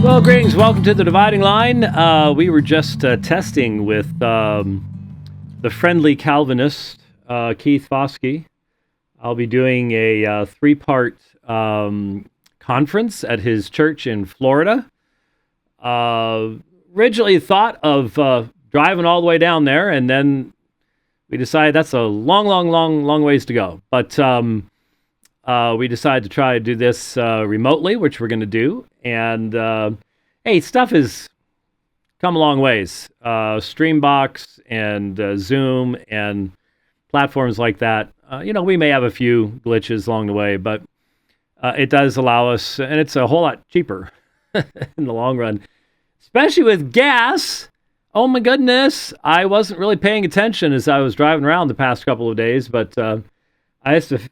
Well, greetings. Welcome to the Dividing Line. We were just testing with the friendly Calvinist, Keith Foskey. I'll be doing a three-part conference at his church in Florida. Originally thought of driving all the way down there, and then we decided that's a long ways to go. But we decided to try to do this remotely, which we're going to do. And hey, stuff has come a long ways. Streambox and Zoom and platforms like that. We may have a few glitches along the way, but it does allow us, and it's a whole lot cheaper in the long run, especially with gas. Oh my goodness, I wasn't really paying attention as I was driving around the past couple of days, but I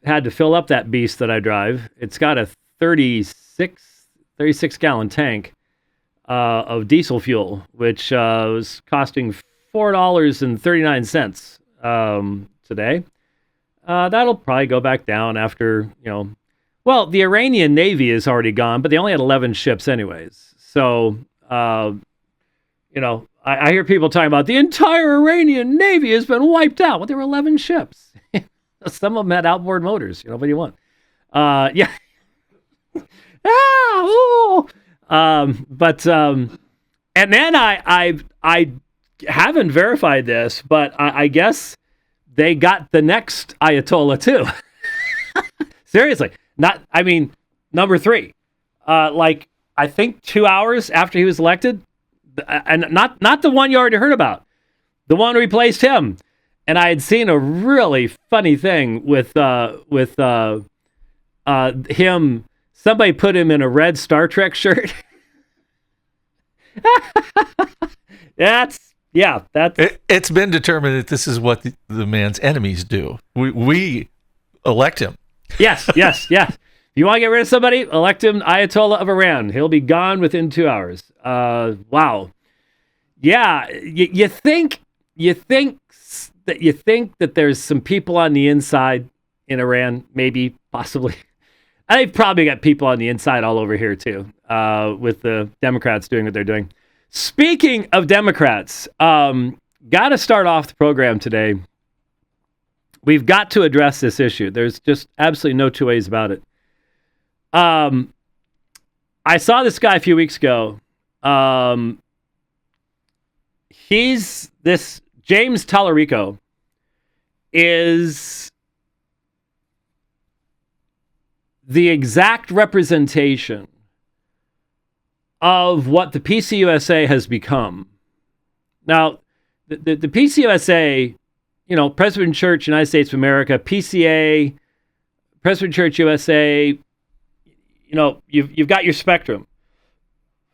had to fill up that beast that I drive. It's got a 36 gallon tank of diesel fuel, which was costing $4.39 today. That'll probably go back down after, well, the Iranian Navy is already gone, but they only had 11 ships anyways. So, I hear people talking about the entire Iranian Navy has been wiped out. Well, there were 11 ships. Some of them had outboard motors. What do you want? Yeah. And then I haven't verified this, but I guess they got the next Ayatollah too. Seriously, number 3, I think 2 hours after he was elected, and not the one you already heard about, the one who replaced him. And I had seen a really funny thing with him. Somebody put him in a red Star Trek shirt. It's been determined that this is what the man's enemies do. We elect him. Yes. If you want to get rid of somebody, elect him Ayatollah of Iran. He'll be gone within 2 hours. Wow. Yeah, you think that there's some people on the inside in Iran, maybe, possibly. They've probably got people on the inside all over here too, with the Democrats doing what they're doing. Speaking of Democrats, got to start off the program today. We've got to address this issue. There's just absolutely no two ways about it. I saw this guy a few weeks ago. James Talarico is the exact representation of what the PCUSA has become. Now, the PCUSA, Presbyterian Church, United States of America, PCA, Presbyterian Church USA, you've got your spectrum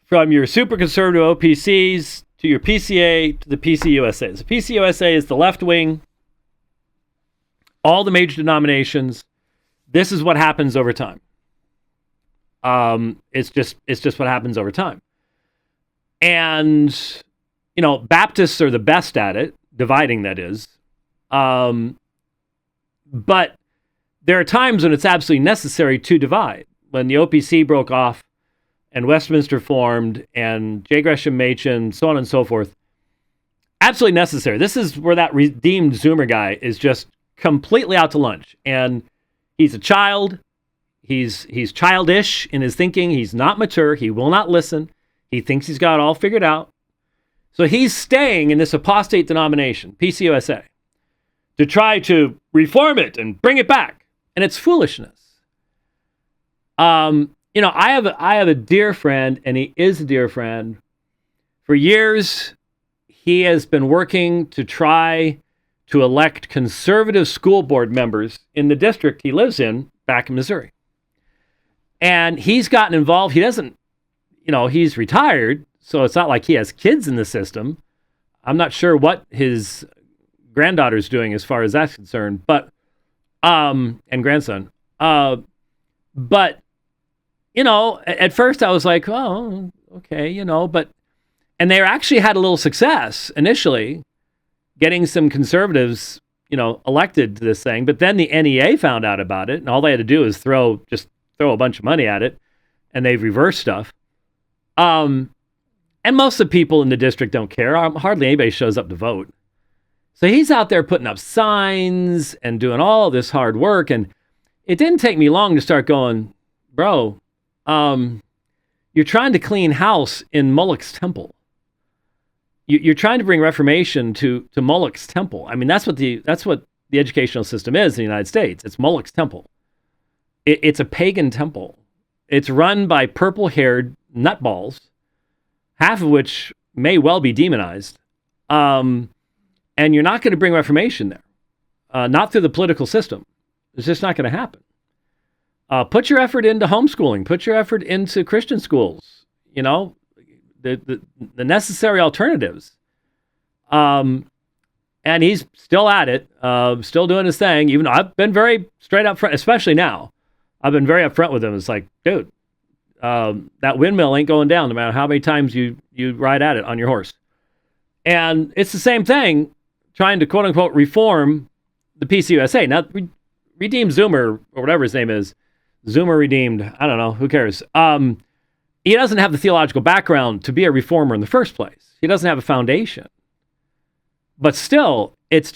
from your super conservative OPCs to your PCA to the PCUSA. The PCUSA is the left wing, all the major denominations. This is what happens over time. It's just what happens over time. And, Baptists are the best at it, dividing that is. But there are times when it's absolutely necessary to divide. When the OPC broke off and Westminster formed and J. Gresham Machen, so on and so forth, absolutely necessary. This is where that redeemed Zoomer guy is just completely out to lunch. And he's a child. He's childish in his thinking. He's not mature. He will not listen. He thinks he's got it all figured out. So he's staying in this apostate denomination, PCUSA, to try to reform it and bring it back. And it's foolishness. I have a dear friend, and he is a dear friend. For years, he has been working to try to elect conservative school board members in the district he lives in back in Missouri. And he's gotten involved. He doesn't, he's retired, so it's not like he has kids in the system. I'm not sure what his granddaughter's doing as far as that's concerned, but, and grandson. But, at first I was like, oh, okay, but, and they actually had a little success initially getting some conservatives, elected to this thing. But then the NEA found out about it, and all they had to do is throw a bunch of money at it, and they've reversed stuff. And most of the people in the district don't care. Hardly anybody shows up to vote. So he's out there putting up signs and doing all this hard work. And it didn't take me long to start going, bro, you're trying to clean house in Moloch's temple. You're trying to bring reformation to Moloch's temple. I mean, that's what the educational system is in the United States. It's Moloch's temple. It's a pagan temple. It's run by purple-haired nutballs, half of which may well be demonized. And you're not going to bring reformation there, not through the political system. It's just not going to happen. Put your effort into homeschooling. Put your effort into Christian schools. You know, the necessary alternatives. And he's still at it, still doing his thing. Even though I've been very straight up front, especially now. I've been very upfront with him. It's like, dude, that windmill ain't going down no matter how many times you ride at it on your horse. And it's the same thing, trying to quote unquote reform the PCUSA. Now, Redeemed Zoomer, or whatever his name is, Zoomer Redeemed, I don't know, who cares? He doesn't have the theological background to be a reformer in the first place. He doesn't have a foundation. But still, it's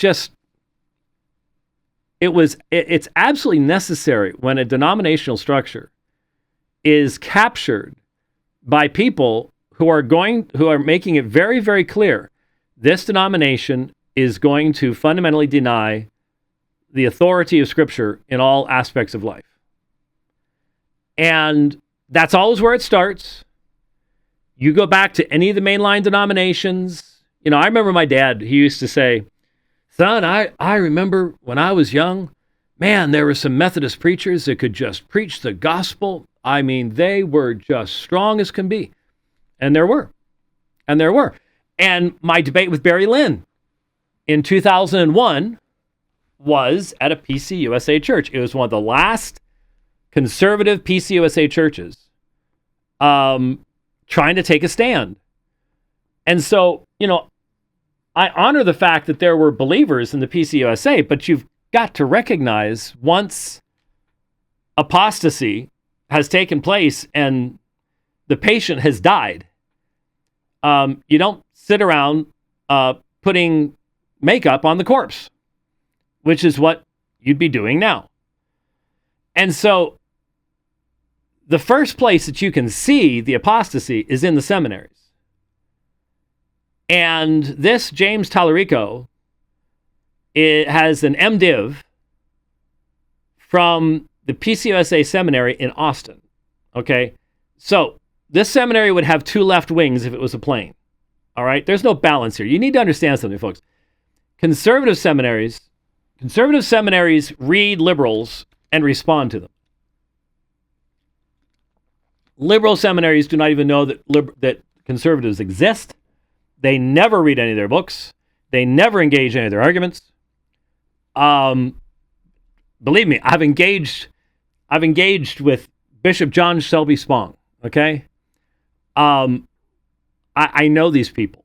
absolutely necessary when a denominational structure is captured by people who are making it very, very clear this denomination is going to fundamentally deny the authority of Scripture in all aspects of life. And that's always where it starts. You go back to any of the mainline denominations. You know, I remember my dad, he used to say, son, I remember when I was young, man, there were some Methodist preachers that could just preach the gospel. I mean, they were just strong as can be. And there were. And my debate with Barry Lynn in 2001 was at a PCUSA church. It was one of the last conservative PCUSA churches trying to take a stand. And so, you know, I honor the fact that there were believers in the PCUSA, but you've got to recognize once apostasy has taken place and the patient has died, you don't sit around putting makeup on the corpse, which is what you'd be doing now. And so the first place that you can see the apostasy is in the seminaries. And this James Talarico, it has an MDiv from the PCUSA seminary in Austin. Okay, so this seminary would have two left wings if it was a plane. All right, there's no balance here. You need to understand something, folks. Conservative seminaries read liberals and respond to them. Liberal seminaries do not even know that conservatives exist. They never read any of their books. They never engage in any of their arguments. Believe me, I've engaged with Bishop John Shelby Spong. Okay, I know these people.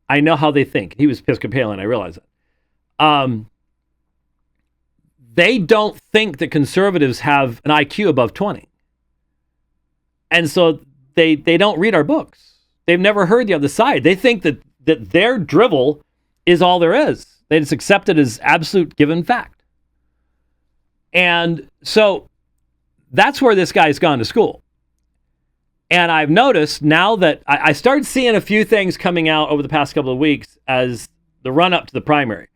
I know how they think. He was Episcopalian. I realize that. They don't think that conservatives have an IQ above 20, and so they don't read our books. They've never heard the other side. They think that their drivel is all there is. They just accept it as absolute given fact. And so that's where this guy's gone to school. And I've noticed now that I started seeing a few things coming out over the past couple of weeks as the run-up to the primary.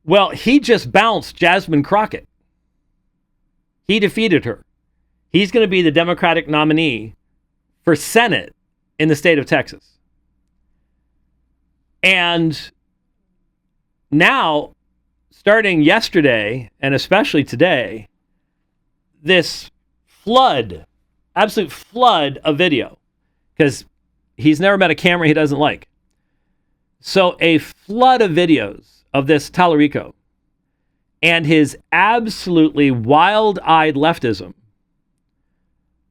Well, he just bounced Jasmine Crockett. He defeated her. He's going to be the Democratic nominee for Senate in the state of Texas. And now, starting yesterday, and especially today, this absolute flood of video, because he's never met a camera he doesn't like. So a flood of videos of this Talarico and his absolutely wild-eyed leftism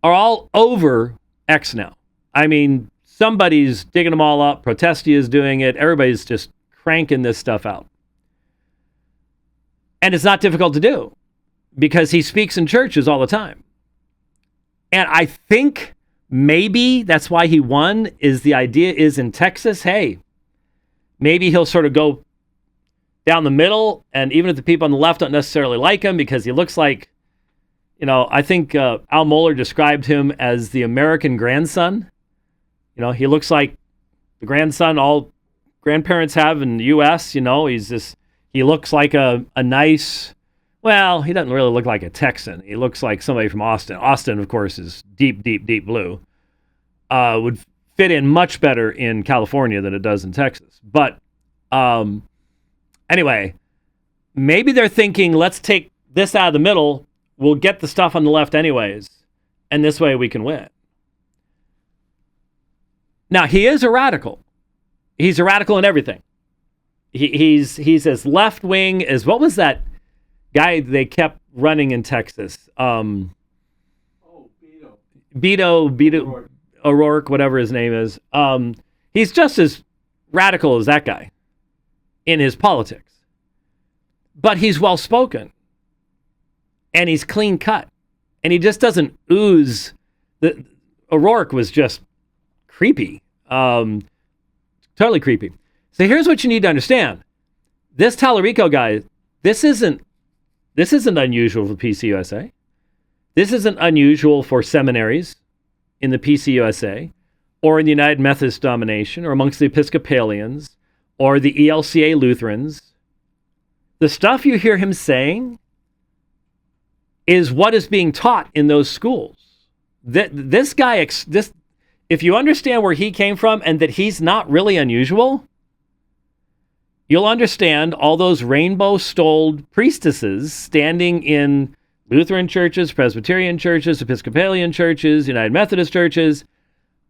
are all over X now. I mean, somebody's digging them all up. Protestia is doing it. Everybody's just cranking this stuff out. And it's not difficult to do because he speaks in churches all the time. And I think maybe that's why he won. Is the idea is in Texas, hey, maybe he'll sort of go down the middle, and even if the people on the left don't necessarily like him because he looks like, I think Al Mohler described him as the American grandson. He looks like the grandson all grandparents have in the U.S. He looks like a nice, well, he doesn't really look like a Texan. He looks like somebody from Austin. Austin, of course, is deep, deep, deep blue. Would fit in much better in California than it does in Texas. But anyway, maybe they're thinking, let's take this out of the middle. We'll get the stuff on the left anyways, and this way we can win. Now, he is a radical. He's a radical in everything. He's as left-wing as, what was that guy they kept running in Texas? Beto O'Rourke, whatever his name is. He's just as radical as that guy in his politics. But he's well-spoken. And he's clean-cut. And he just doesn't ooze. O'Rourke was just creepy. Totally creepy. So here's what you need to understand. This Talarico guy, this isn't unusual for PCUSA. This isn't unusual for seminaries in the PCUSA or in the United Methodist denomination or amongst the Episcopalians or the ELCA Lutherans. The stuff you hear him saying is what is being taught in those schools. This guy, if you understand where he came from and that he's not really unusual, you'll understand all those rainbow-stoled priestesses standing in Lutheran churches, Presbyterian churches, Episcopalian churches, United Methodist churches,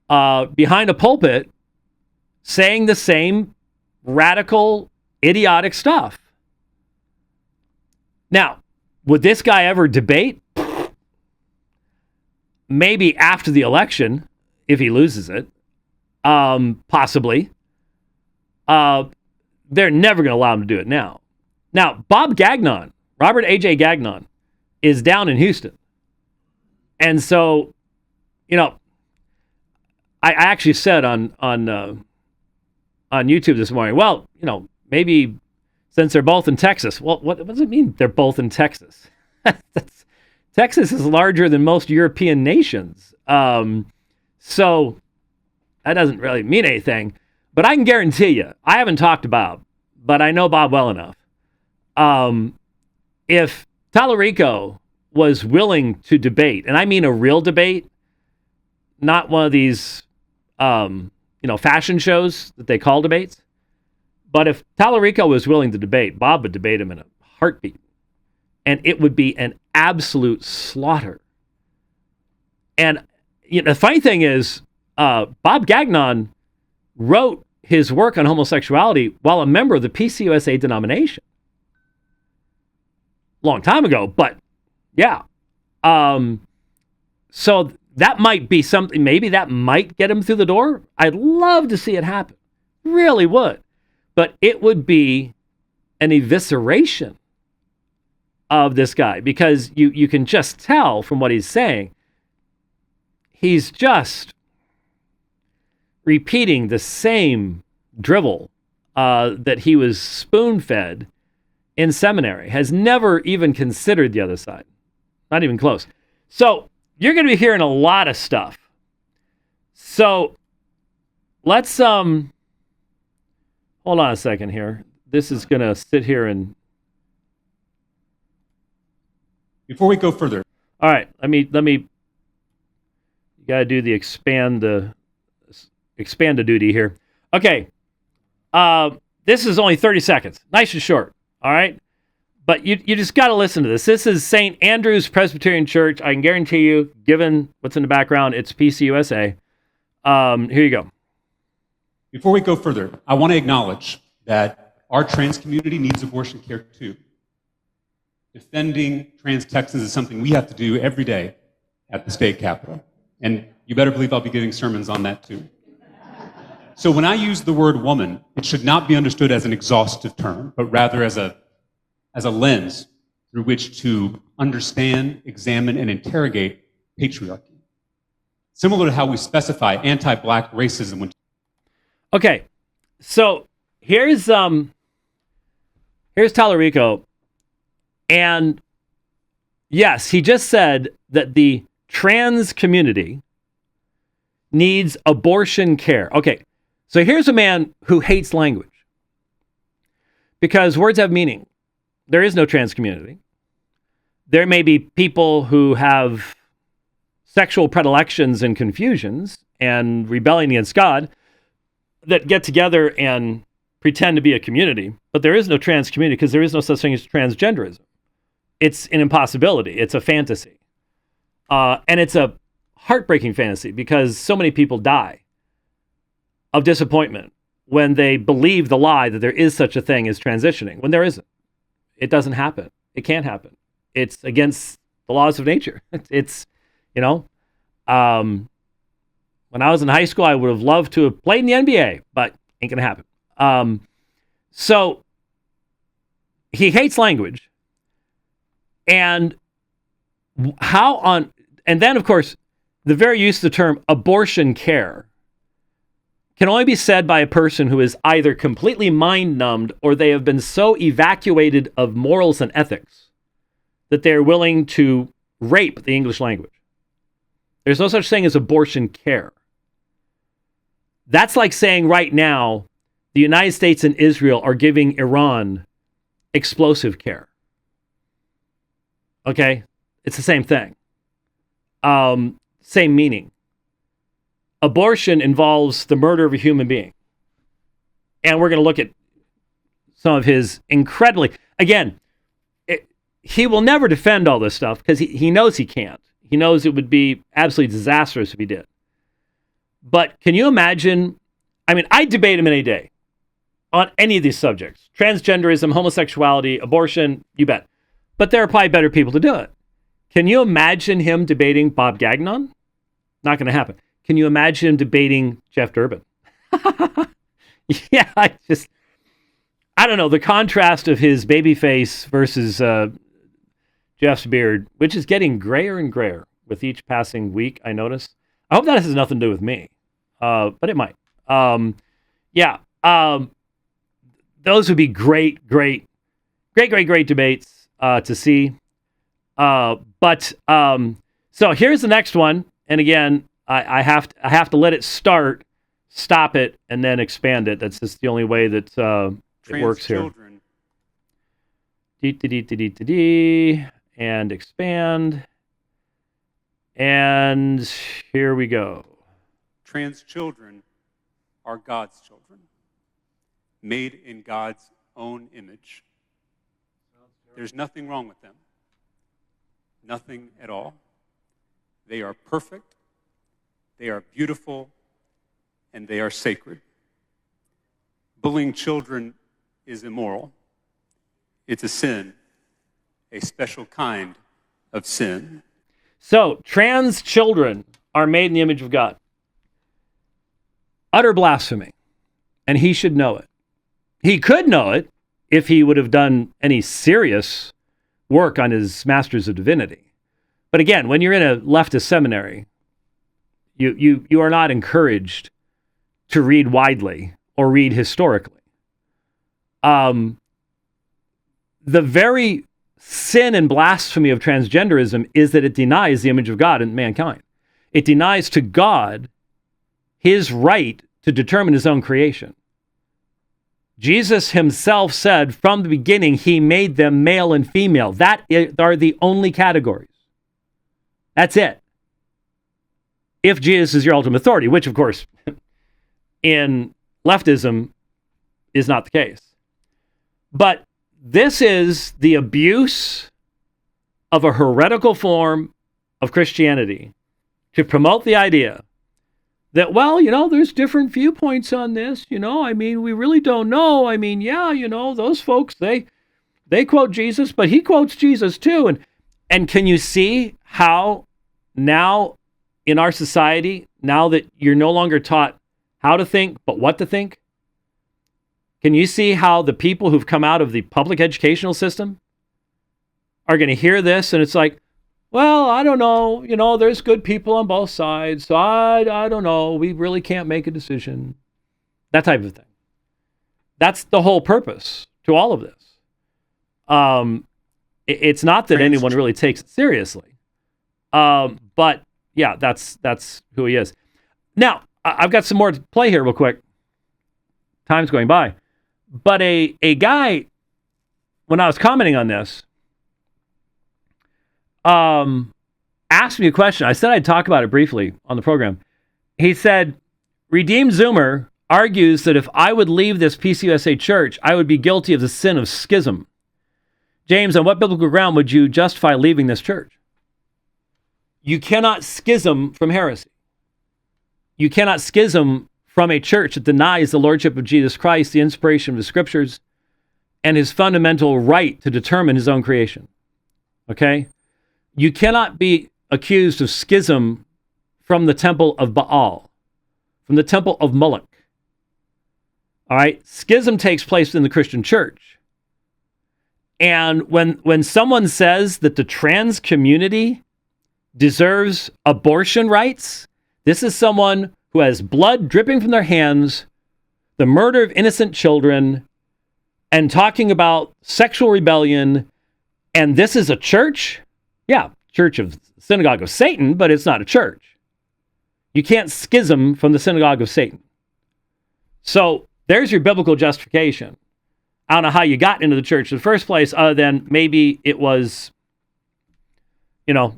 behind a pulpit, saying the same radical, idiotic stuff. Now, would this guy ever debate? Maybe after the election, if he loses it. Possibly. They're never going to allow him to do it now. Now, Bob Gagnon, Robert A.J. Gagnon, is down in Houston. And so, I actually said on YouTube this morning, well, maybe since they're both in Texas. Well, what does it mean they're both in Texas? Texas is larger than most European nations. So that doesn't really mean anything. But I can guarantee you, I haven't talked to Bob, but I know Bob well enough. If Talarico was willing to debate, and I mean a real debate, not one of these, fashion shows that they call debates, but if Talarico was willing to debate, Bob would debate him in a heartbeat. And it would be an absolute slaughter. And the funny thing is, Bob Gagnon wrote his work on homosexuality while a member of the PCUSA denomination. Long time ago, but yeah. So that might be something, maybe that might get him through the door. I'd love to see it happen. Really would. But it would be an evisceration of this guy, because you can just tell from what he's saying, he's just repeating the same drivel that he was spoon-fed in seminary, has never even considered the other side. Not even close. So you're going to be hearing a lot of stuff. So let's hold on a second here. This is going to sit here and... Before we go further. All right, let me you got to do the expand the duty here. Okay. This is only 30 seconds. Nice and short. All right? But you just got to listen to this. This is St. Andrew's Presbyterian Church. I can guarantee you, given what's in the background, it's PCUSA. Here you go. Before we go further, I want to acknowledge that our trans community needs abortion care too. Defending trans Texans is something we have to do every day at the state capitol. And you better believe I'll be giving sermons on that too. So when I use the word woman, it should not be understood as an exhaustive term, but rather as a lens through which to understand, examine, and interrogate patriarchy. Similar to how we specify anti-black racism when Okay, so here's Talarico, and yes, he just said that the trans community needs abortion care. Okay, so here's a man who hates language because words have meaning. There is no trans community. There may be people who have sexual predilections and confusions and rebelling against God that get together and pretend to be a community, but there is no trans community because there is no such thing as transgenderism. It's an impossibility. It's a fantasy. And it's a heartbreaking fantasy because so many people die of disappointment when they believe the lie that there is such a thing as transitioning, when there isn't. It doesn't happen. It can't happen. It's against the laws of nature. It's, when I was in high school, I would have loved to have played in the NBA, but ain't going to happen. So he hates language. And and then, of course, the very use of the term abortion care can only be said by a person who is either completely mind-numbed or they have been so evacuated of morals and ethics that they're willing to rape the English language. There's no such thing as abortion care. That's like saying right now, the United States and Israel are giving Iran explosive care. Okay? It's the same thing. Same meaning. Abortion involves the murder of a human being. And we're going to look at some of his incredibly... Again, he will never defend all this stuff because he knows he can't. He knows it would be absolutely disastrous if he did. But can you imagine? I mean, I'd debate him any day on any of these subjects. Transgenderism, homosexuality, abortion, you bet. But there are probably better people to do it. Can you imagine him debating Bob Gagnon? Not going to happen. Can you imagine him debating Jeff Durbin? Yeah, I don't know. The contrast of his baby face versus Jeff's beard, which is getting grayer and grayer with each passing week, I notice. I hope that has nothing to do with me, but it might. Those would be great debates to see. So here's the next one, and again, I have to let it stop it, and then expand it. That's just the only way that it works here. And expand. And here we go. Trans children are God's children, made in God's own image. There's nothing wrong with them. Nothing at all. They are perfect, they are beautiful, and they are sacred. Bullying children is immoral. It's a sin, a special kind of sin. So, trans children are made in the image of God. Utter blasphemy. And he should know it. He could know it if he would have done any serious work on his Masters of Divinity. But again, when you're in a leftist seminary, you are not encouraged to read widely or read historically. The very sin and blasphemy of transgenderism is that it denies the image of God in mankind. It denies to God his right to determine his own creation. Jesus himself said from the beginning he made them male and female. That are the only categories. That's it. If Jesus is your ultimate authority, which of course in leftism is not the case. But this is the abuse of a heretical form of Christianity to promote the idea that, well, there's different viewpoints on this. We really don't know. Those folks, they quote Jesus, but he quotes Jesus too. And can you see how now in our society, now that you're no longer taught how to think, but what to think, can you see how the people who've come out of the public educational system are going to hear this and it's like, well, I don't know. There's good people on both sides. So I don't know. We really can't make a decision. That type of thing. That's the whole purpose to all of this. It's not that anyone really takes it seriously. But yeah, that's who he is. Now, I've got some more to play here real quick. Time's going by. But a guy, when I was commenting on this, asked me a question. I said I'd talk about it briefly on the program. He said, Redeemed Zoomer argues that if I would leave this PCUSA church, I would be guilty of the sin of schism. James, on what biblical ground would you justify leaving this church? You cannot schism from heresy. You cannot schism from a church that denies the lordship of Jesus Christ, the inspiration of the scriptures, and his fundamental right to determine his own creation. Okay? You cannot be accused of schism from the temple of Baal, from the temple of Moloch. All right? Schism takes place in the Christian church. And when someone says that the trans community deserves abortion rights, this is someone who has blood dripping from their hands, the murder of innocent children, and talking about sexual rebellion, and this is a church? Yeah, church of synagogue of Satan, but it's not a church. You can't schism from the synagogue of Satan. So there's your biblical justification. I don't know how you got into the church in the first place, other than maybe it was,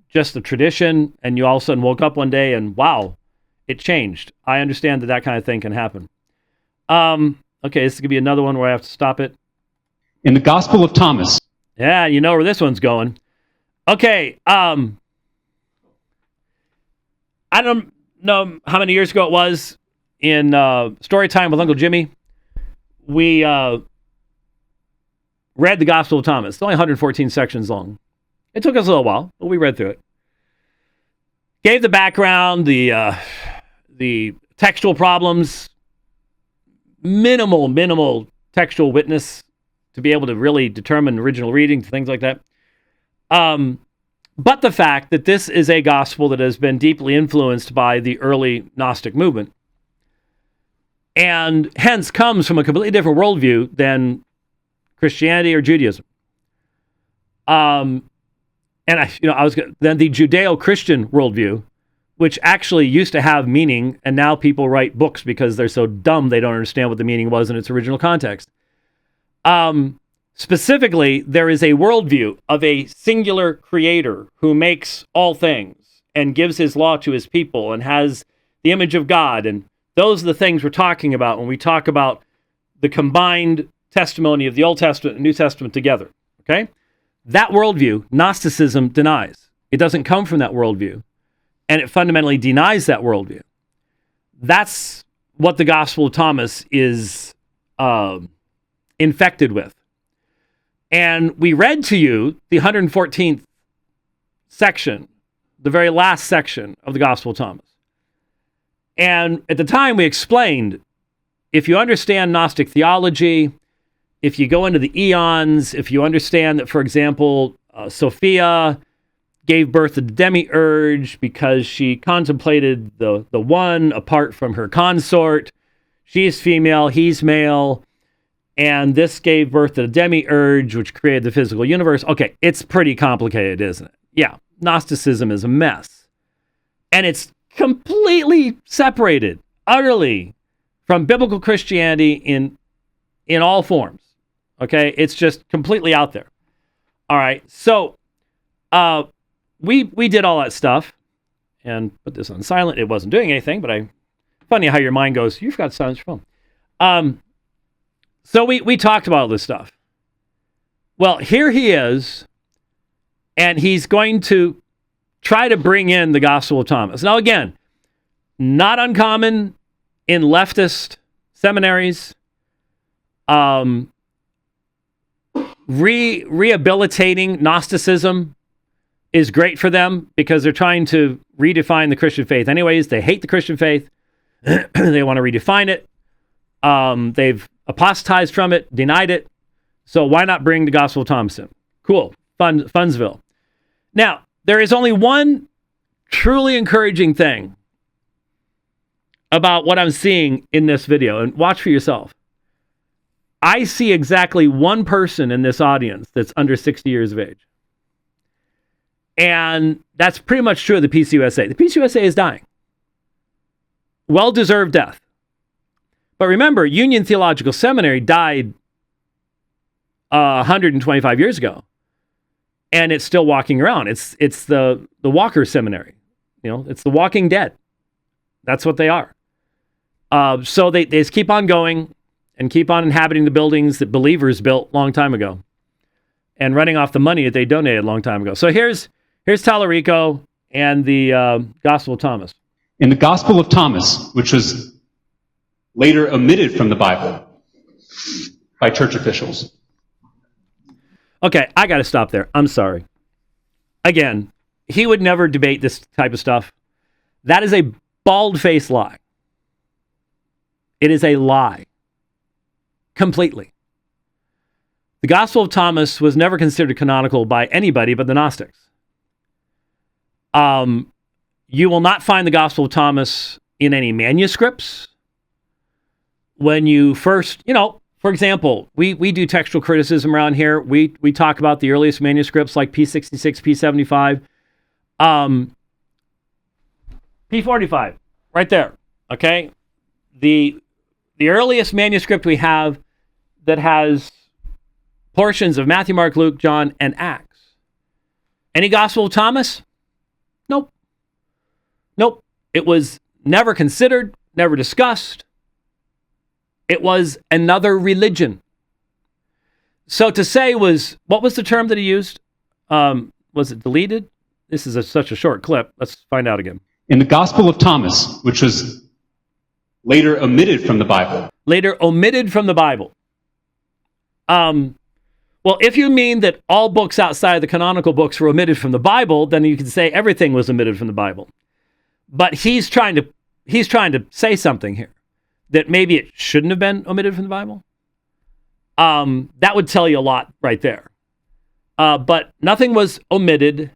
just a tradition, and you all of a sudden woke up one day and wow, it changed. I understand that kind of thing can happen. Okay, this is going to be another one where I have to stop it. In the Gospel of Thomas. Yeah, you know where this one's going. Okay, I don't know how many years ago it was in story time with Uncle Jimmy. We read the Gospel of Thomas. It's only 114 sections long. It took us a little while, but we read through it. Gave the background, the textual problems, minimal textual witness to be able to really determine original reading, things like that. But the fact that this is a gospel that has been deeply influenced by the early Gnostic movement, and hence comes from a completely different worldview than Christianity or Judaism. And then the Judeo-Christian worldview, which actually used to have meaning, and now people write books because they're so dumb they don't understand what the meaning was in its original context. Specifically, there is a worldview of a singular creator who makes all things and gives his law to his people and has the image of God. And those are the things we're talking about when we talk about the combined testimony of the Old Testament and New Testament together. Okay? That worldview, Gnosticism denies. It doesn't come from that worldview. And it fundamentally denies that worldview. That's what the Gospel of Thomas is infected with. And we read to you the 114th section, the very last section of the Gospel of Thomas. And at the time we explained, if you understand Gnostic theology, if you go into the eons, if you understand that, for example, Sophia gave birth to the demiurge because she contemplated the one apart from her consort. She's female, he's male. And this gave birth to the demiurge, which created the physical universe. Okay, it's pretty complicated, isn't it? Yeah, Gnosticism is a mess. And it's completely separated, utterly, from biblical Christianity in all forms. Okay, it's just completely out there. All right, so we did all that stuff and put this on silent. It wasn't doing anything, but funny how your mind goes, you forgot to silence your phone. So we talked about all this stuff. Well, here he is, and he's going to try to bring in the Gospel of Thomas. Now, again, not uncommon in leftist seminaries. Rehabilitating Gnosticism is great for them because they're trying to redefine the Christian faith. Anyways, they hate the Christian faith. They want to redefine it. They've apostatized from it, denied it. So why not bring the Gospel of Thomas in? Cool. Funsville. Now, there is only one truly encouraging thing about what I'm seeing in this video, and watch for yourself. I see exactly one person in this audience that's under 60 years of age. And that's pretty much true of the PCUSA. The PCUSA is dying. Well-deserved death. But remember, Union Theological Seminary died 125 years ago. And it's still walking around. It's the Walker Seminary. You know, it's the Walking Dead. That's what they are. So they just keep on going and keep on inhabiting the buildings that believers built a long time ago and running off the money that they donated a long time ago. So here's Talarico and the Gospel of Thomas. In the Gospel of Thomas, which was later omitted from the Bible by church officials. Okay, I got to stop there. I'm sorry. Again, he would never debate this type of stuff. That is a bald-faced lie. It is a lie. Completely. The Gospel of Thomas was never considered canonical by anybody but the Gnostics. You will not find the Gospel of Thomas in any manuscripts. When you first, for example, we do textual criticism around here. We talk about the earliest manuscripts like P66, P75, P45, right there. Okay, the earliest manuscript we have that has portions of Matthew, Mark, Luke, John, and Acts. Any Gospel of Thomas? Nope. It was never considered, never discussed. It was another religion. So to say what was the term that he used? Was it deleted? This is such a short clip. Let's find out again. In the Gospel of Thomas, which was later omitted from the Bible. Later omitted from the Bible. Well, if you mean that all books outside of the canonical books were omitted from the Bible, then you can say everything was omitted from the Bible. But he's trying to say something here that maybe it shouldn't have been omitted from the Bible. That would tell you a lot right there. But nothing was omitted.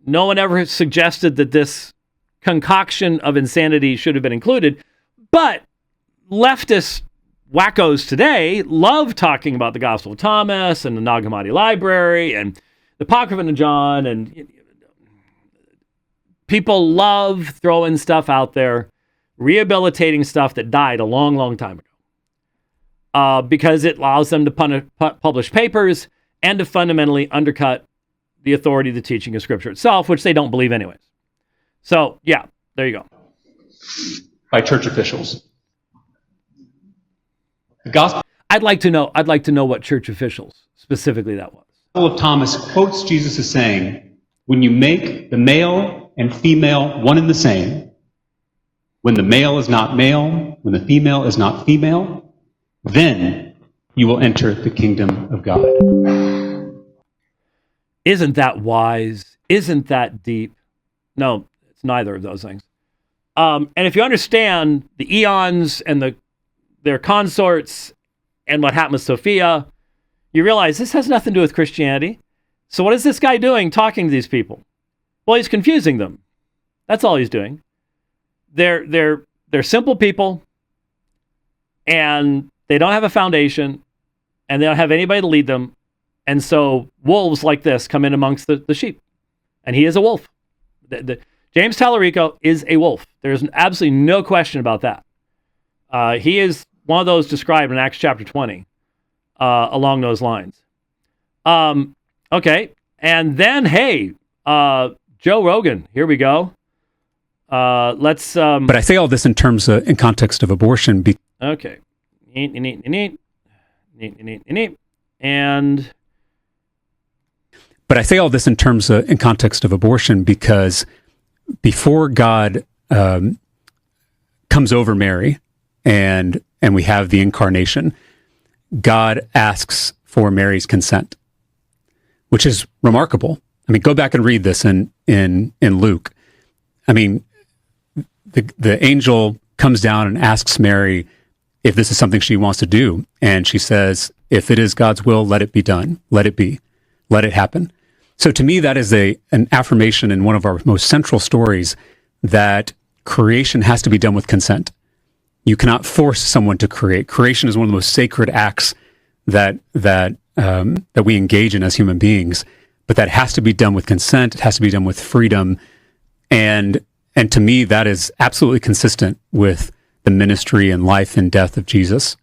No one ever suggested that this concoction of insanity should have been included. But leftist wackos today love talking about the Gospel of Thomas and the Nag Hammadi Library and the Apocrypha of John, and people love throwing stuff out there, rehabilitating stuff that died a long, long time ago, because it allows them to publish papers and to fundamentally undercut the authority of the teaching of Scripture itself, which they don't believe anyways. So, yeah, there you go. By church officials. The Gospel I'd like to know what church officials specifically that was. of Thomas quotes Jesus as saying, when you make the male and female one and the same, when the male is not male, when the female is not female, then you will enter the kingdom of God. Isn't that wise? Isn't that deep? No, it's neither of those things. And if you understand the eons and their consorts and what happened with Sophia, you realize this has nothing to do with Christianity. So what is this guy doing talking to these people? Well, he's confusing them. That's all he's doing. They're simple people, and they don't have a foundation, and they don't have anybody to lead them. And so wolves like this come in amongst the sheep. And he is a wolf. James Talarico is a wolf. There's absolutely no question about that. He is one of those described in Acts chapter 20 along those lines. Okay. And then, hey, Joe Rogan, here we go. Let's. But I say all this in context of abortion. Okay. And. But I say all this in context of abortion because before God comes over Mary and we have the incarnation, God asks for Mary's consent, which is remarkable. I mean, go back and read this in Luke. I mean, the angel comes down and asks Mary if this is something she wants to do, and she says, "If it is God's will, let it be done. Let it be. Let it happen." So to me, that is an affirmation in one of our most central stories that creation has to be done with consent. You cannot force someone to create. Creation is one of the most sacred acts that we engage in as human beings, but that has to be done with consent. It has to be done with freedom, and to me, that is absolutely consistent with the ministry and life and death of Jesus.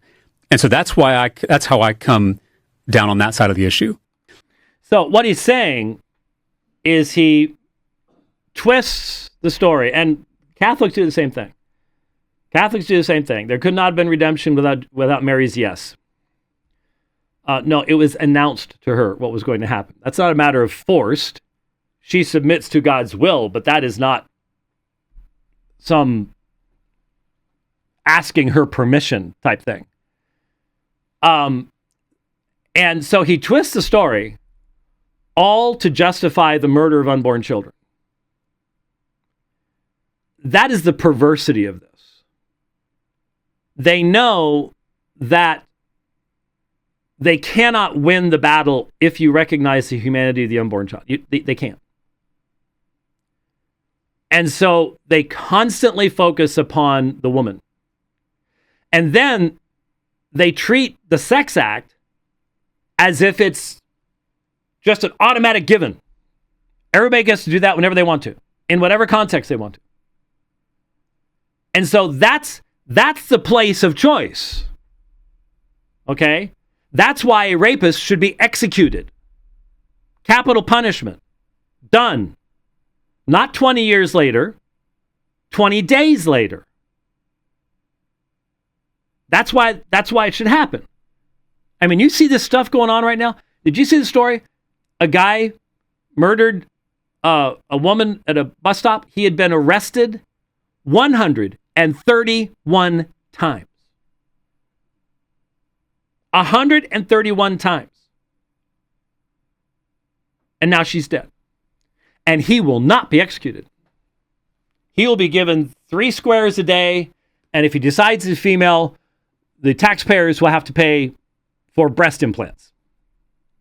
And so that's how I come down on that side of the issue. So what he's saying is he twists the story, and Catholics do the same thing. Catholics do the same thing. There could not have been redemption without Mary's yes. No, it was announced to her what was going to happen. That's not a matter of forced. She submits to God's will, but that is not some asking her permission type thing. And so he twists the story all to justify the murder of unborn children. That is the perversity of this. They know that they cannot win the battle if you recognize the humanity of the unborn child. They can't. And so they constantly focus upon the woman. And then they treat the sex act as if it's just an automatic given. Everybody gets to do that whenever they want to, in whatever context they want to. And so that's the place of choice. Okay? That's why a rapist should be executed. Capital punishment. Done. Not 20 years later, 20 days later. That's why it should happen. I mean, you see this stuff going on right now? Did you see the story? A guy murdered a woman at a bus stop. He had been arrested 131 times. 131 times. And now she's dead. And he will not be executed. He will be given 3 squares a day, and if he decides he's female, the taxpayers will have to pay for breast implants.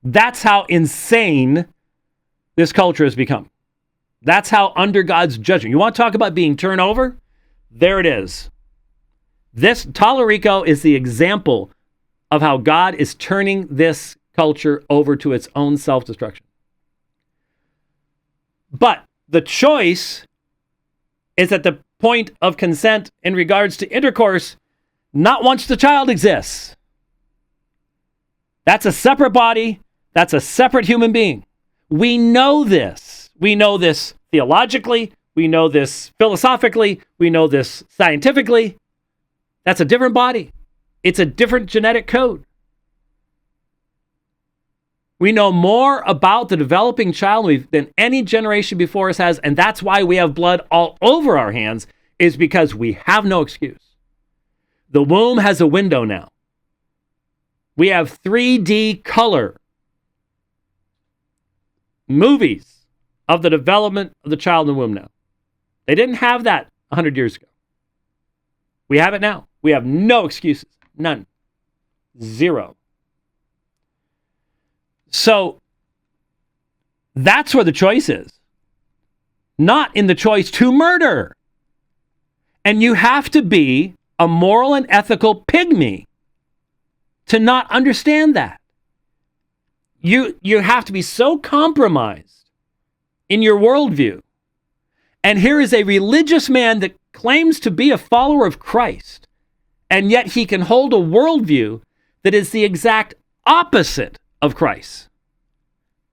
That's how insane this culture has become. That's how under God's judgment. You want to talk about being turned over? There it is. This Talarico is the example of how God is turning this culture over to its own self-destruction. But the choice is at the point of consent in regards to intercourse, not once the child exists. That's a separate body. That's a separate human being. We know this. We know this theologically. We know this philosophically. We know this scientifically. That's a different body. It's a different genetic code. We know more about the developing child than any generation before us has, and that's why we have blood all over our hands, is because we have no excuse. The womb has a window now. We have 3D color movies of the development of the child in the womb now. They didn't have that 100 years ago. We have it now. We have no excuses. None. Zero. So that's where the choice is. Not in the choice to murder. And you have to be a moral and ethical pygmy to not understand that. You have to be so compromised in your worldview. And here is a religious man that claims to be a follower of Christ, and yet he can hold a worldview that is the exact opposite of Christ,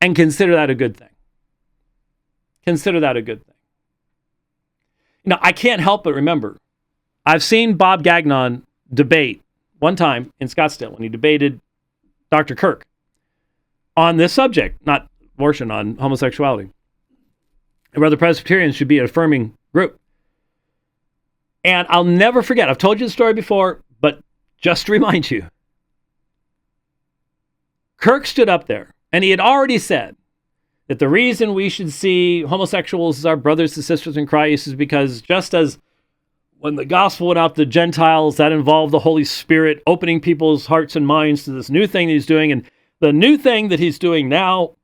and consider that a good thing. Consider that a good thing. You know, I can't help but remember, I've seen Bob Gagnon debate one time in Scottsdale when he debated Dr. Kirk on this subject, not abortion, on homosexuality, and whether Presbyterians should be an affirming group. And I'll never forget, I've told you the story before, but just to remind you, Kirk stood up there and he had already said that the reason we should see homosexuals as our brothers and sisters in Christ is because just as when the gospel went out to the Gentiles, that involved the Holy Spirit opening people's hearts and minds to this new thing that he's doing. And the new thing that he's doing now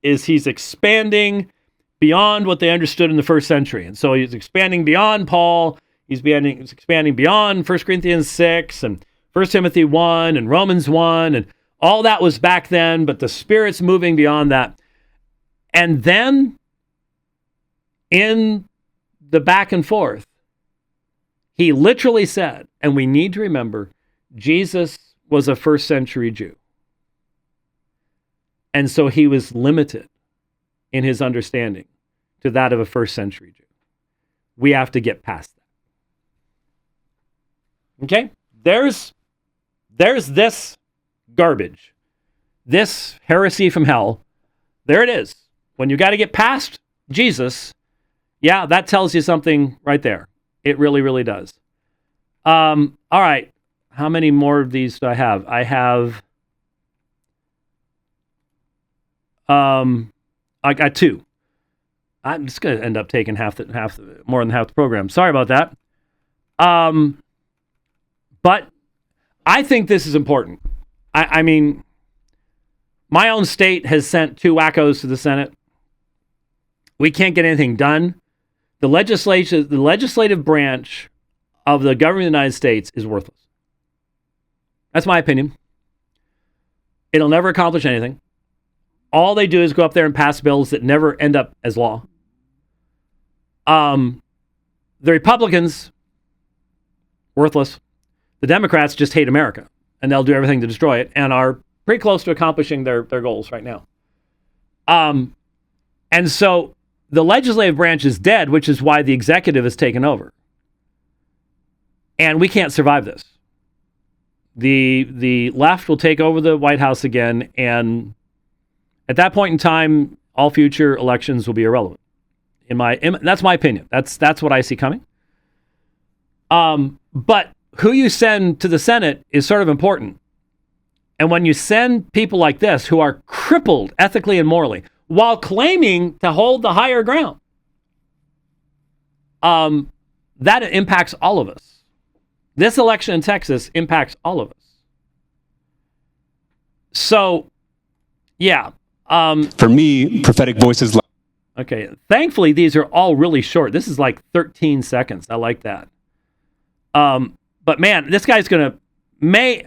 is he's expanding beyond what they understood in the first century. And so he's expanding beyond Paul. He's expanding beyond 1 Corinthians 6 and 1 Timothy 1 and Romans 1. And all that was back then, but the Spirit's moving beyond that. And then in the back and forth, he literally said, and we need to remember, Jesus was a first century Jew. And so he was limited in his understanding to that of a first century Jew. We have to get past that. Okay? There's this garbage, this heresy from hell. There it is. When you got to get past Jesus, yeah, that tells you something right there. It really, really does. All right. How many more of these do I have? I have... I got 2. I'm just going to end up taking more than half the program. Sorry about that. But I think this is important. I mean, my own state has sent 2 wackos to the Senate. We can't get anything done. The legislative branch of the government of the United States is worthless. That's my opinion. It'll never accomplish anything. All they do is go up there and pass bills that never end up as law. The Republicans, worthless. The Democrats just hate America, and they'll do everything to destroy it, and are pretty close to accomplishing their goals right now. And so the legislative branch is dead, which is why the executive has taken over. And we can't survive this. The left will take over the White House again, and at that point in time, all future elections will be irrelevant. That's my opinion. That's what I see coming. But who you send to the Senate is sort of important. And when you send people like this who are crippled ethically and morally while claiming to hold the higher ground, that impacts all of us. This election in Texas impacts all of us. So, yeah. For me, prophetic voices. Okay. Thankfully, these are all really short. This is like 13 seconds. I like that. But man, this guy's going to,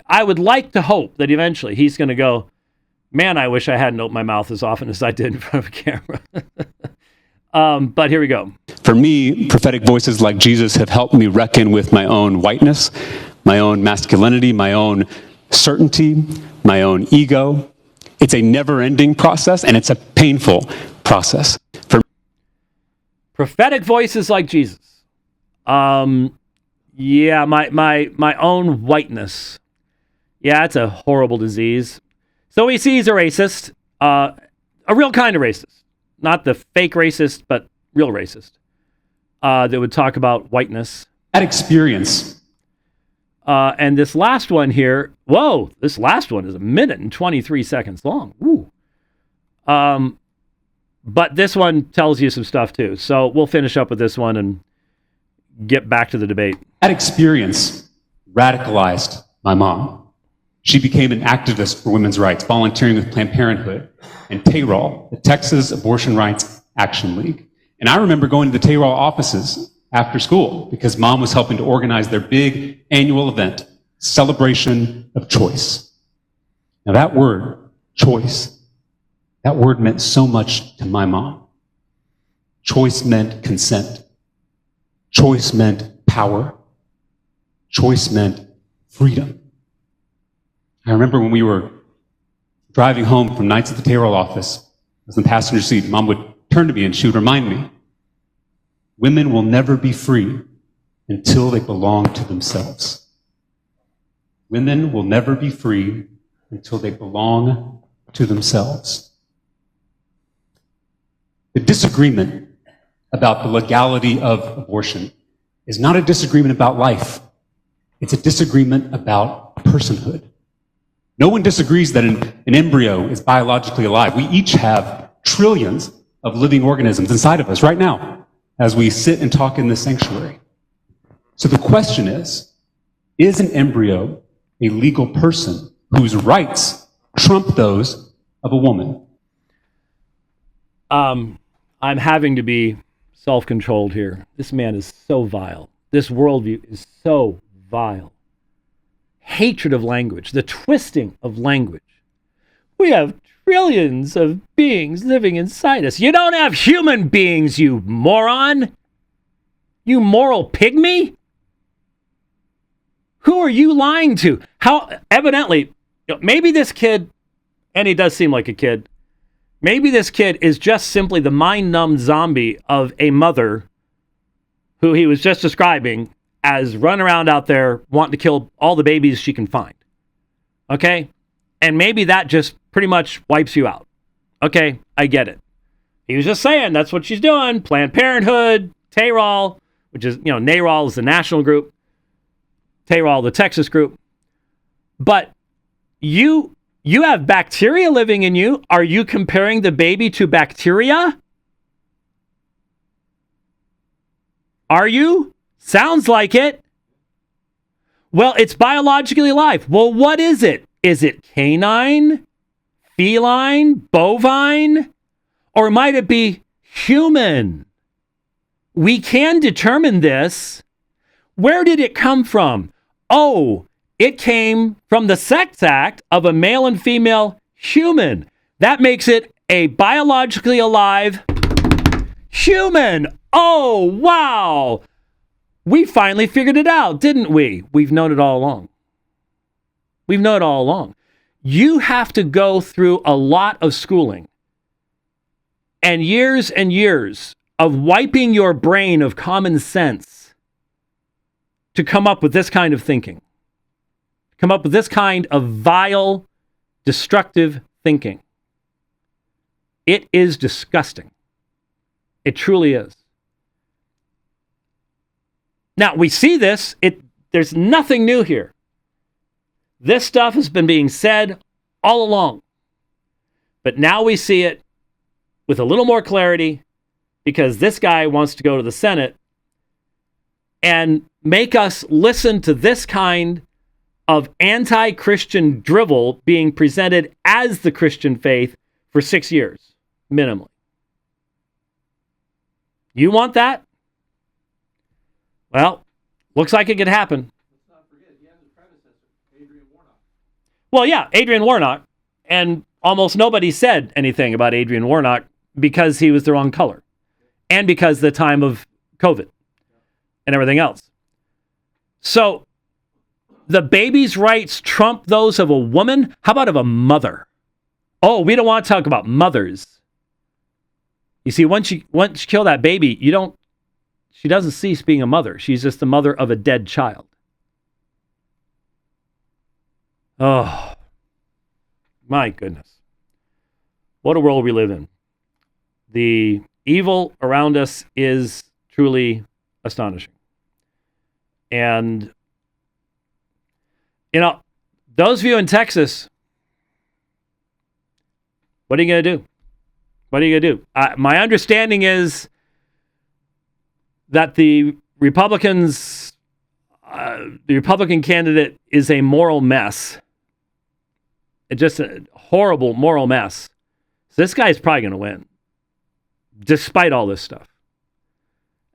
I would like to hope that eventually he's going to go, man, I wish I hadn't opened my mouth as often as I did in front of a camera. But here we go. For me, prophetic voices like Jesus have helped me reckon with my own whiteness, my own masculinity, my own certainty, my own ego. It's a never-ending process, and it's a painful process. Prophetic voices like Jesus. Yeah, my own whiteness. Yeah, it's a horrible disease. So he sees a racist, a real kind of racist. Not the fake racist, but real racist. That would talk about whiteness. That experience. And this last one here, this last one is 1 minute and 23 seconds long. Ooh. But this one tells you some stuff too. So we'll finish up with this one and get back to the debate. That experience radicalized my mom. She became an activist for women's rights, volunteering with Planned Parenthood and TARAL, the Texas Abortion Rights Action League. And I remember going to the TARAL offices after school because mom was helping to organize their big annual event, Celebration of Choice. Now that word, choice, that word meant so much to my mom. Choice meant consent. Choice meant power. Choice meant freedom. I remember when we were driving home from nights at the TARAL office, I was in the passenger seat, mom would turn to me and she would remind me, women will never be free until they belong to themselves. Women will never be free until they belong to themselves. The disagreement about the legality of abortion is not a disagreement about life. It's a disagreement about personhood. No one disagrees that an embryo is biologically alive. We each have trillions of living organisms inside of us right now as we sit and talk in this sanctuary. So the question is an embryo a legal person whose rights trump those of a woman? I'm having to be self-controlled here. This man is so vile. This worldview is so vile. Hatred of language, the twisting of language. We have trillions of beings living inside us. You don't have human beings, you moron. You moral pygmy. Who are you lying to? How evidently, maybe this kid, and he does seem like a kid, maybe this kid is just simply the mind-numbed zombie of a mother who he was just describing as running around out there wanting to kill all the babies she can find. Okay? And maybe that just pretty much wipes you out. Okay, I get it. He was just saying that's what she's doing. Planned Parenthood, TAROL, which is, NAROL is the national group, TAROL the Texas group. But you have bacteria living in you. Are you comparing the baby to bacteria? Are you? Sounds like it. Well, it's biologically alive. Well, what is it? Is it canine, feline, bovine, or might it be human? We can determine this. Where did it come from? Oh, it came from the sex act of a male and female human. That makes it a biologically alive human. Oh, wow. We finally figured it out, didn't we? We've known it all along. We've known it all along. You have to go through a lot of schooling and years of wiping your brain of common sense to come up with this kind of thinking. Come up with this kind of vile, destructive thinking. It is disgusting. It truly is. Now, we see this. There's nothing new here. This stuff has been being said all along. But now we see it with a little more clarity because this guy wants to go to the Senate and make us listen to this kind of anti-Christian drivel being presented as the Christian faith for 6 years, minimally. You want that? Well, looks like it could happen. Let's not forget, he has a predecessor, Adrian Warnock. Well, yeah, Adrian Warnock. And almost nobody said anything about Adrian Warnock because he was the wrong color. And because of the time of COVID and everything else. So, the baby's rights trump those of a woman? How about of a mother? Oh, we don't want to talk about mothers. You see, once you kill that baby, she doesn't cease being a mother. She's just the mother of a dead child. Oh, my goodness. What a world we live in. The evil around us is truly astonishing. And, those of you in Texas, what are you going to do? What are you going to do? My understanding is that the Republican candidate is a moral mess. It's just a horrible moral mess. So this guy's probably going to win, despite all this stuff.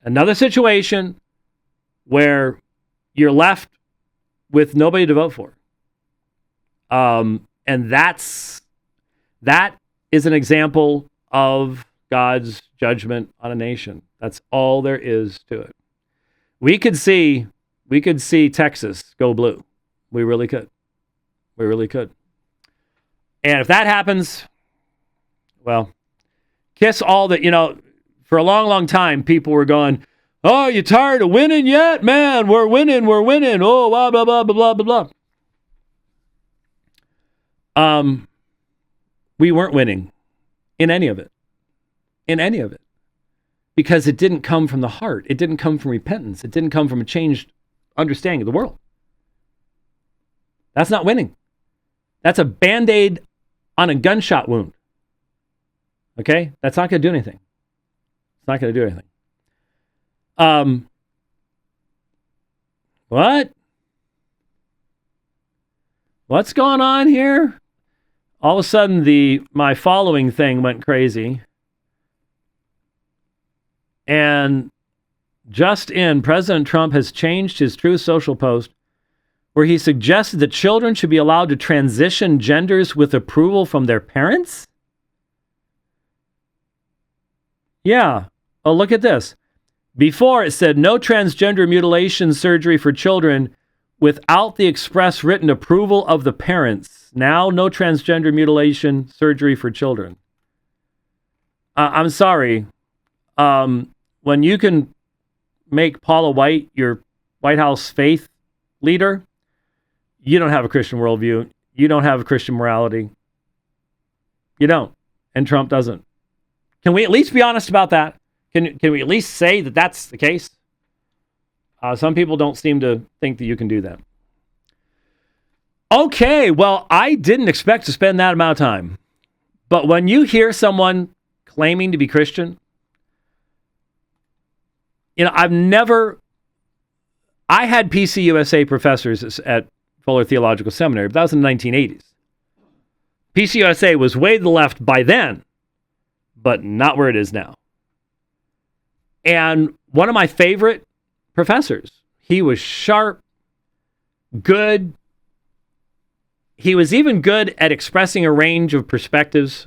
Another situation where you're left with nobody to vote for. And that is an example of God's judgment on a nation. That's all there is to it. We could see Texas go blue. We really could. We really could. And if that happens, well, kiss all that, for a long, long time, people were going, oh, you tired of winning yet? Man, we're winning. Oh, blah, blah, blah, blah, blah, blah. We weren't winning in any of it. Because it didn't come from the heart. It didn't come from repentance. It didn't come from a changed understanding of the world. That's not winning. That's a Band-Aid on a gunshot wound. Okay? That's not going to do anything. It's not going to do anything. What? What's going on here? All of a sudden, my following thing went crazy. And just in, President Trump has changed his Truth Social post where he suggested that children should be allowed to transition genders with approval from their parents. Yeah. Oh, look at this. Before it said no transgender mutilation surgery for children without the express written approval of the parents. Now, no transgender mutilation surgery for children. I'm sorry. When you can make Paula White your White House faith leader, you don't have a Christian worldview. You don't have a Christian morality. You don't. And Trump doesn't. Can we at least be honest about that? Can we at least say that that's the case? Some people don't seem to think that you can do that. Okay, well, I didn't expect to spend that amount of time. But when you hear someone claiming to be Christian, I had PCUSA professors at Fuller Theological Seminary, but that was in the 1980s. PCUSA was way to the left by then, but not where it is now. And one of my favorite professors, he was sharp, good. He was even good at expressing a range of perspectives.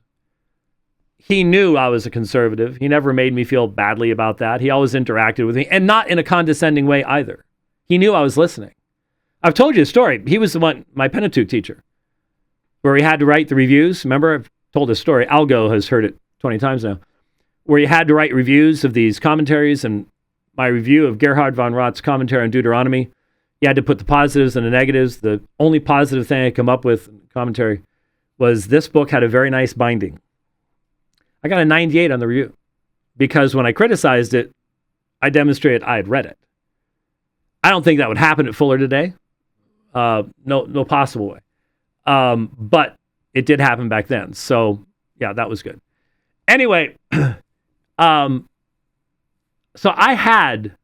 He knew I was a conservative. He never made me feel badly about that. He always interacted with me, and not in a condescending way either. He knew I was listening. I've told you the story. He was the one, my Pentateuch teacher, where he had to write the reviews. Remember, I've told this story. Algo has heard it 20 times now. Where you had to write reviews of these commentaries, and my review of Gerhard von Roth's commentary on Deuteronomy, you had to put the positives and the negatives. The only positive thing I come up with in the commentary was this book had a very nice binding. I got a 98 on the review because when I criticized it, I demonstrated I had read it. I don't think that would happen at Fuller today. No possible way. But it did happen back then. So yeah, that was good. Anyway, so I had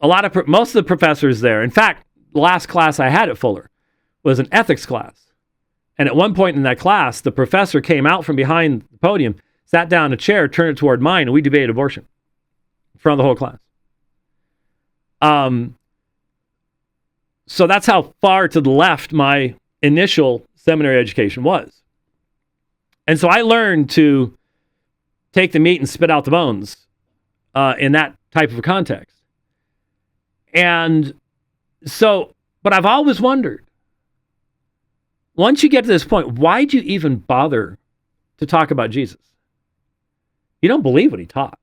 most of the professors there. In fact, the last class I had at Fuller was an ethics class. And at one point in that class, the professor came out from behind the podium, sat down in a chair, turned it toward mine, and we debated abortion in front of the whole class. So that's how far to the left my initial seminary education was. And so I learned to take the meat and spit out the bones in that type of a context. And so, but I've always wondered, once you get to this point, why'd you even bother to talk about Jesus? You don't believe what he taught.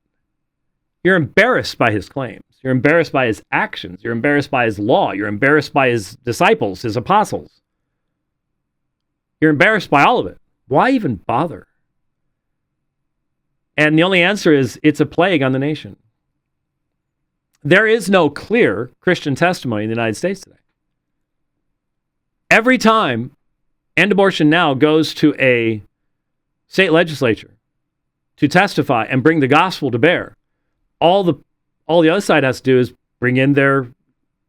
You're embarrassed by his claims. You're embarrassed by his actions. You're embarrassed by his law. You're embarrassed by his disciples, his apostles. You're embarrassed by all of it. Why even bother? And the only answer is it's a plague on the nation. There is no clear Christian testimony in the United States today. Every time End Abortion Now goes to a state legislature to testify and bring the gospel to bear, all the other side has to do is bring in their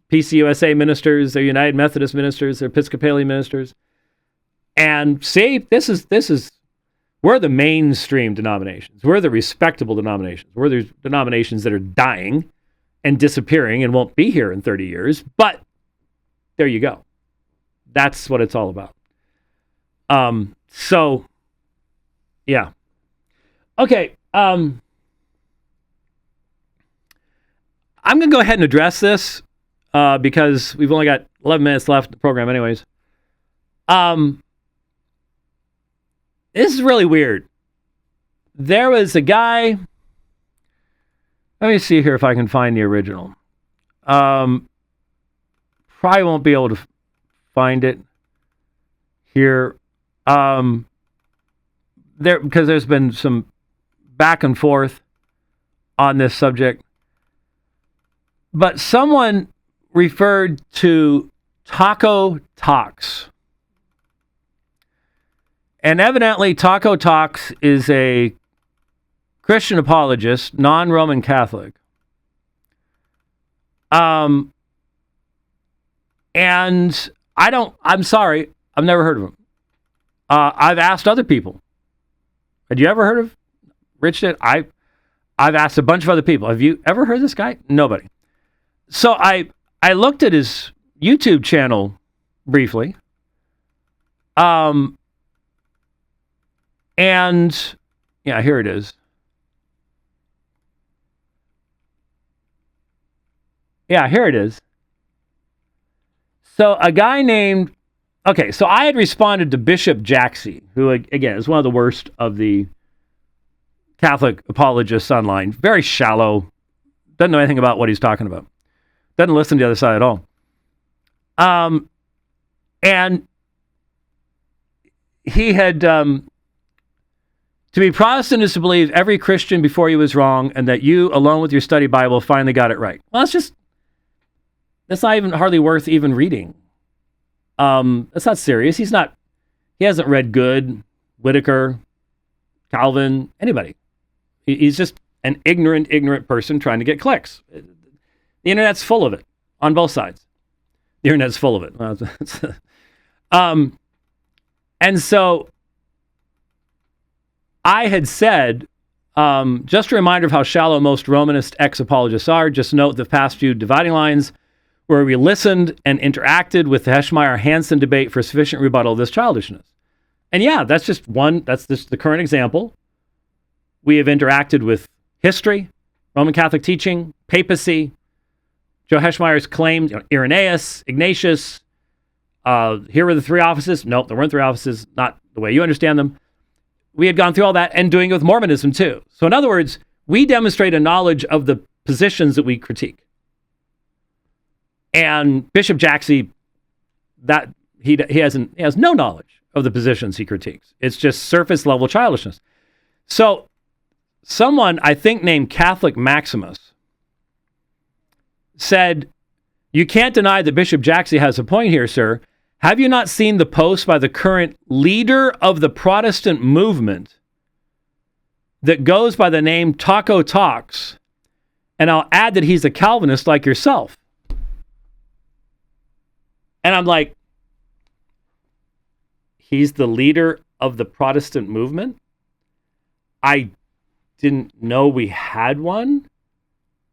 PCUSA ministers, their United Methodist ministers, their Episcopalian ministers, and say, we're the mainstream denominations. We're the respectable denominations. We're the denominations that are dying and disappearing and won't be here in 30 years. But there you go. That's what it's all about. So, yeah. Okay. I'm going to go ahead and address this because we've only got 11 minutes left in the program anyways. This is really weird. There was a guy. Let me see here if I can find the original. Probably won't be able to find it here. Because there's been some back and forth on this subject. But someone referred to Taco Talks. And evidently, Taco Talks is a Christian apologist, non-Roman Catholic. And I'm sorry, I've never heard of him. I've asked other people. Had you ever heard of Rich? I've asked a bunch of other people, have you ever heard of this guy? Nobody. So I looked at his YouTube channel briefly. And yeah, here it is. Yeah, here it is. So a guy named, okay, so I had responded to Bishop Jaxie, who, again, is one of the worst of the Catholic apologists online. Very shallow. Doesn't know anything about what he's talking about. Doesn't listen to the other side at all. And he had, to be Protestant is to believe every Christian before you was wrong and that you, alone with your study Bible, finally got it right. Well, that's not even hardly worth even reading. That's not serious. He hasn't read Good, Whitaker, Calvin, anybody. He's just an ignorant person trying to get clicks. The internet's full of it on both sides. The internet's full of it. And so I had said, just a reminder of how shallow most Romanist ex-apologists are. Just note the past few dividing lines where we listened and interacted with the Heschmeyer-Hansen debate for sufficient rebuttal of this childishness. And yeah, that's just the current example. We have interacted with history, Roman Catholic teaching, papacy, Joe Heschmeyer's claims, Irenaeus, Ignatius. Here were the three offices. Nope, there weren't three offices, not the way you understand them. We had gone through all that and doing it with Mormonism too. So in other words, we demonstrate a knowledge of the positions that we critique. And Bishop Jaxie, that he has no knowledge of the positions he critiques. It's just surface level childishness. So someone, I think named Catholic Maximus, said, you can't deny that Bishop Jaxie has a point here, sir. Have you not seen the post by the current leader of the Protestant movement that goes by the name Taco Talks? And I'll add that he's a Calvinist like yourself. And I'm like, he's the leader of the Protestant movement? I didn't know we had one.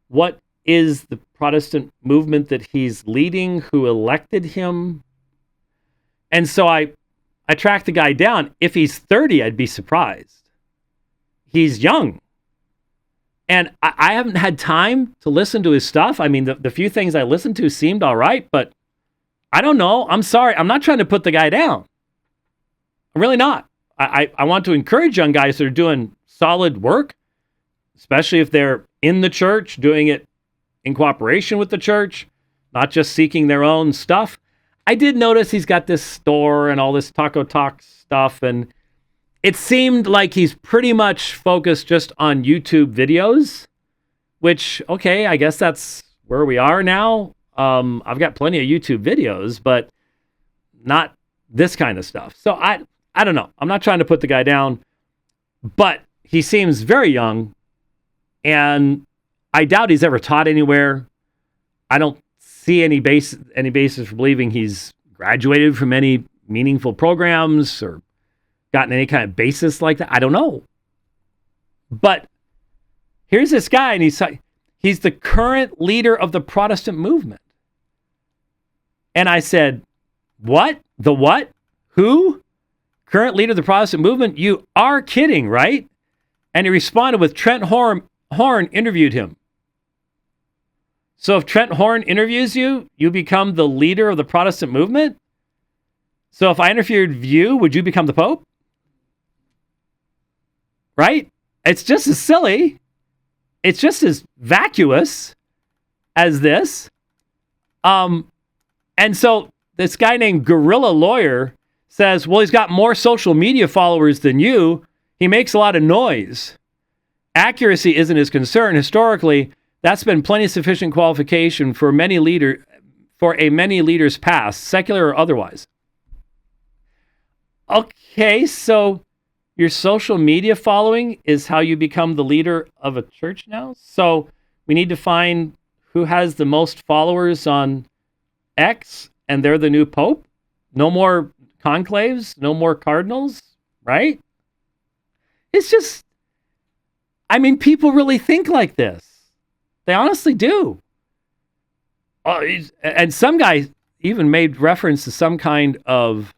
What is the Protestant movement that he's leading? Who elected him? And so I tracked the guy down. If he's 30, I'd be surprised. He's young. And I haven't had time to listen to his stuff. I mean, the few things I listened to seemed all right, but I don't know. I'm sorry. I'm not trying to put the guy down. I'm really not. I want to encourage young guys that are doing solid work, especially if they're in the church, doing it in cooperation with the church, not just seeking their own stuff. I did notice he's got this store and all this Taco Talk stuff, and it seemed like he's pretty much focused just on YouTube videos, which, okay, I guess that's where we are now. I've got plenty of YouTube videos, but not this kind of stuff. So I don't know. I'm not trying to put the guy down, but he seems very young, and I doubt he's ever taught anywhere. I don't see any basis for believing he's graduated from any meaningful programs or gotten any kind of basis like that. I don't know. But here's this guy, and he's the current leader of the Protestant movement. And I said, what? The what? Who? Current leader of the Protestant movement? You are kidding, right? And he responded with Trent Horn interviewed him. So if Trent Horn interviews you, you become the leader of the Protestant movement? So if I interviewed you, would you become the Pope? Right? It's just as silly. It's just as vacuous as this. And so this guy named Guerrilla Lawyer says, well, he's got more social media followers than you. He makes a lot of noise. Accuracy isn't his concern. Historically, that's been plenty sufficient qualification for many leaders past, secular or otherwise. Okay, so your social media following is how you become the leader of a church now? So we need to find who has the most followers on X, and they're the new pope? No more conclaves, no more cardinals, right? It's just, I mean, people really think like this. They honestly do. And some guy even made reference to some kind of,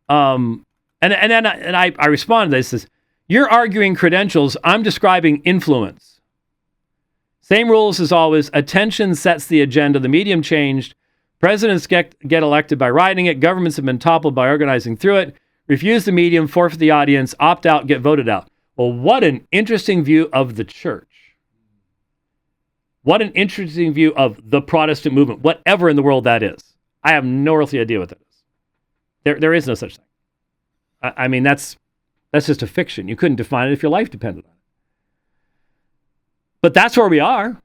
and then I responded to this. Says, you're arguing credentials. I'm describing influence. Same rules as always. Attention sets the agenda. The medium changed. Presidents get elected by writing it. Governments have been toppled by organizing through it. Refuse the medium, forfeit the audience, opt out, get voted out. Well, what an interesting view of the church. What an interesting view of the Protestant movement, whatever in the world that is. I have no earthly idea what that is. There is no such thing. I mean, that's just a fiction. You couldn't define it if your life depended on it. But that's where we are.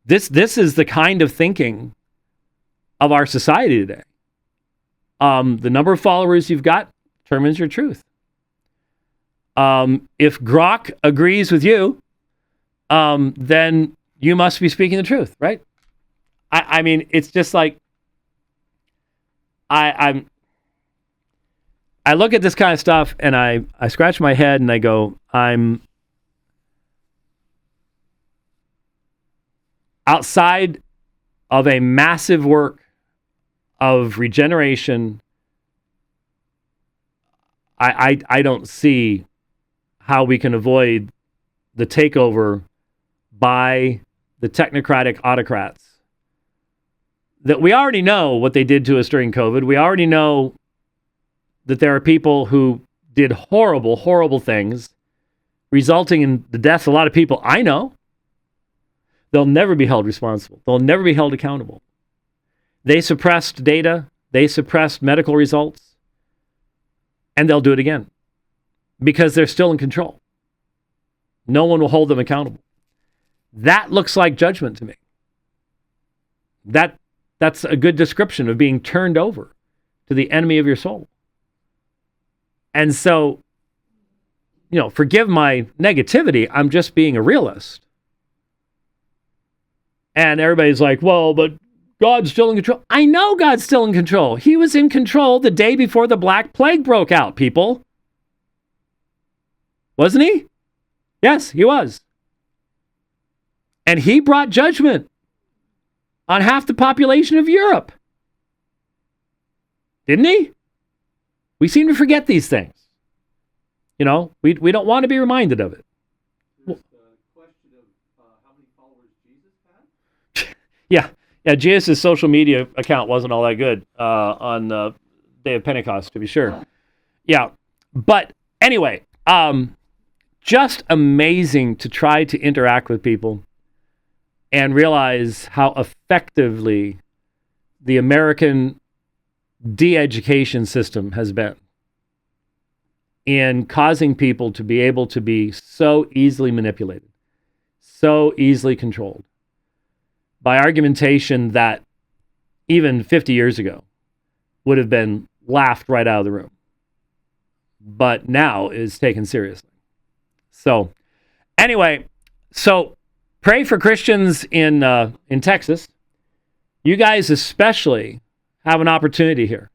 This is the kind of thinking of our society today. The number of followers you've got determines your truth. If Grok agrees with you, then you must be speaking the truth, right? I mean, it's just like I look at this kind of stuff and I scratch my head and I go, I'm outside of a massive work of regeneration. I don't see how we can avoid the takeover by the technocratic autocrats. That we already know what they did to us during COVID. We already know that there are people who did horrible, horrible things, resulting in the deaths of a lot of people I know. They'll never be held responsible. They'll never be held accountable. They suppressed data. They suppressed medical results. And they'll do it again because they're still in control. No one will hold them accountable. That looks like judgment to me. That's a good description of being turned over to the enemy of your soul. And so, forgive my negativity. I'm just being a realist. And everybody's like, well, but God's still in control. I know God's still in control. He was in control the day before the Black Plague broke out, people. Wasn't he? Yes, he was. And he brought judgment on half the population of Europe. Didn't he? We seem to forget these things. We don't want to be reminded of it. There's the question of how many followers Jesus had? Yeah, Jesus' social media account wasn't all that good on the day of Pentecost, to be sure. Yeah, but anyway, just amazing to try to interact with people and realize how effectively the American de-education system has been in causing people to be able to be so easily manipulated, so easily controlled by argumentation that even 50 years ago would have been laughed right out of the room, but now is taken seriously. So anyway, pray for Christians in Texas. You guys especially have an opportunity here.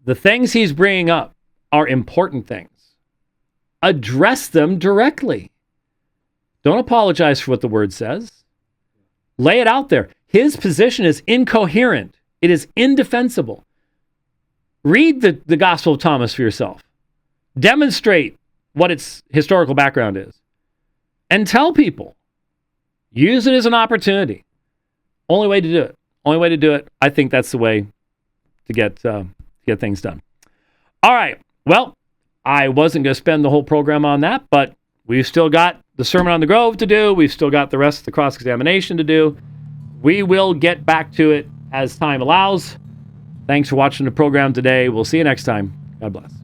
The things he's bringing up are important things. Address them directly. Don't apologize for what the word says. Lay it out there. His position is incoherent. It is indefensible. Read the Gospel of Thomas for yourself. Demonstrate what its historical background is. And tell people. Use it as an opportunity. Only way to do it. Only way to do it. I think that's the way to get things done. All right. Well, I wasn't going to spend the whole program on that, but we've still got the Sermon on the Grove to do. We've still got the rest of the cross-examination to do. We will get back to it as time allows. Thanks for watching the program today. We'll see you next time. God bless.